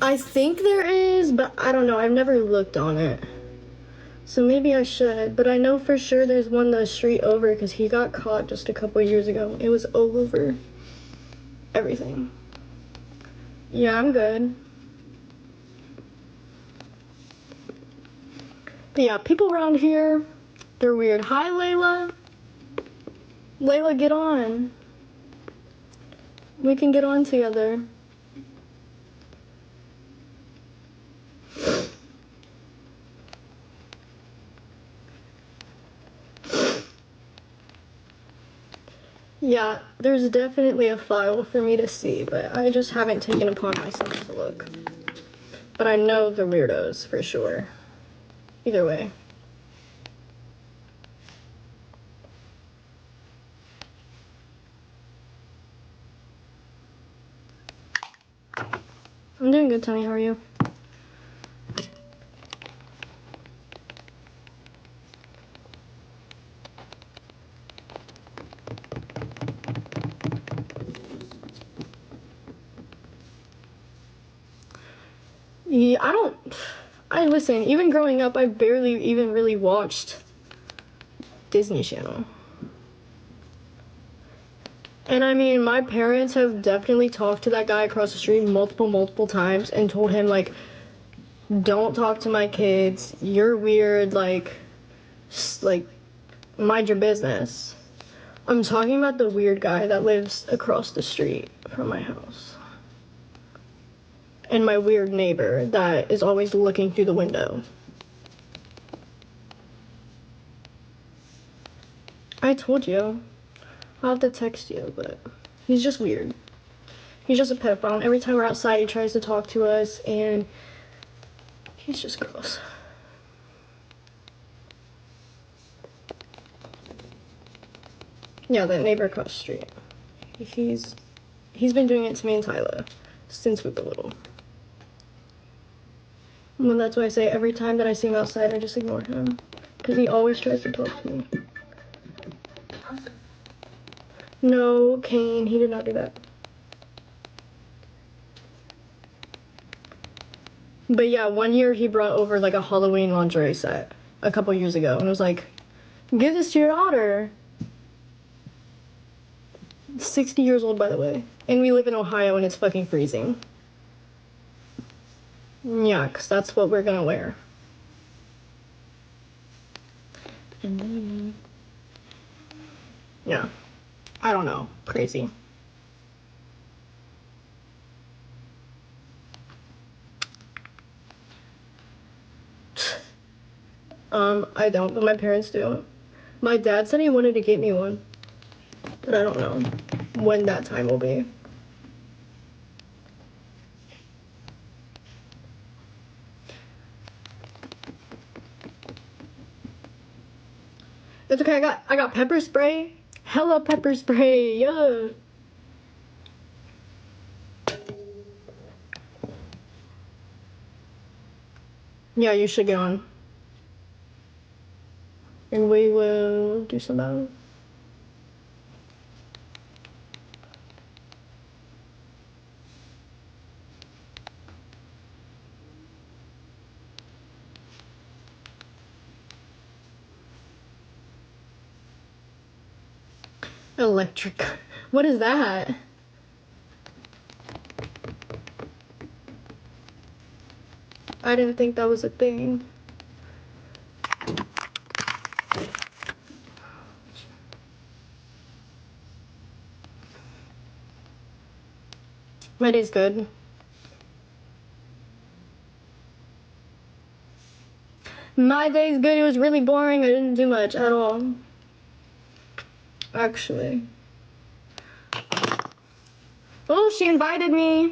I think there is, but I don't know. I've never looked on it. So maybe I should. But I know for sure there's one the street over because he got caught just a couple years ago. It was all over everything. Yeah, I'm good. But yeah, people around here, they're weird. Hi, Layla. Layla, get on. We can get on together. Yeah, there's definitely a file for me to see, but I just haven't taken upon myself to look. But I know the weirdos for sure. Either way. I'm doing good, Tony. How are you? Yeah, listen, even growing up, I barely even really watched Disney Channel. And I mean, my parents have definitely talked to that guy across the street multiple times and told him, like, don't talk to my kids, you're weird, like, mind your business. I'm talking about the weird guy that lives across the street from my house. And my weird neighbor that is always looking through the window. I told you. I'll have to text you, but he's just weird. He's just a pedophile. Every time we're outside, he tries to talk to us, and he's just gross. Yeah, that neighbor across the street. He's been doing it to me and Tyler since we were little. Well, that's why I say every time that I see him outside, I just ignore him. Because he always tries to talk to me. No, Kane, he did not do that. But yeah, one year he brought over like a Halloween lingerie set a couple years ago. And I was like, give this to your daughter. 60 years old, by the way. And we live in Ohio and it's fucking freezing. Yeah, because that's what we're gonna wear. Yeah. I don't know. Crazy. I don't, but my parents do. My dad said he wanted to get me one. But I don't know when that time will be. It's okay, I got pepper spray. Hella pepper spray, yeah. Yeah, you should get on. And we will do some battle. Electric. What is that? I didn't think that was a thing. My day's good. My day's good. It was really boring. I didn't do much at all. Actually. Oh, she invited me.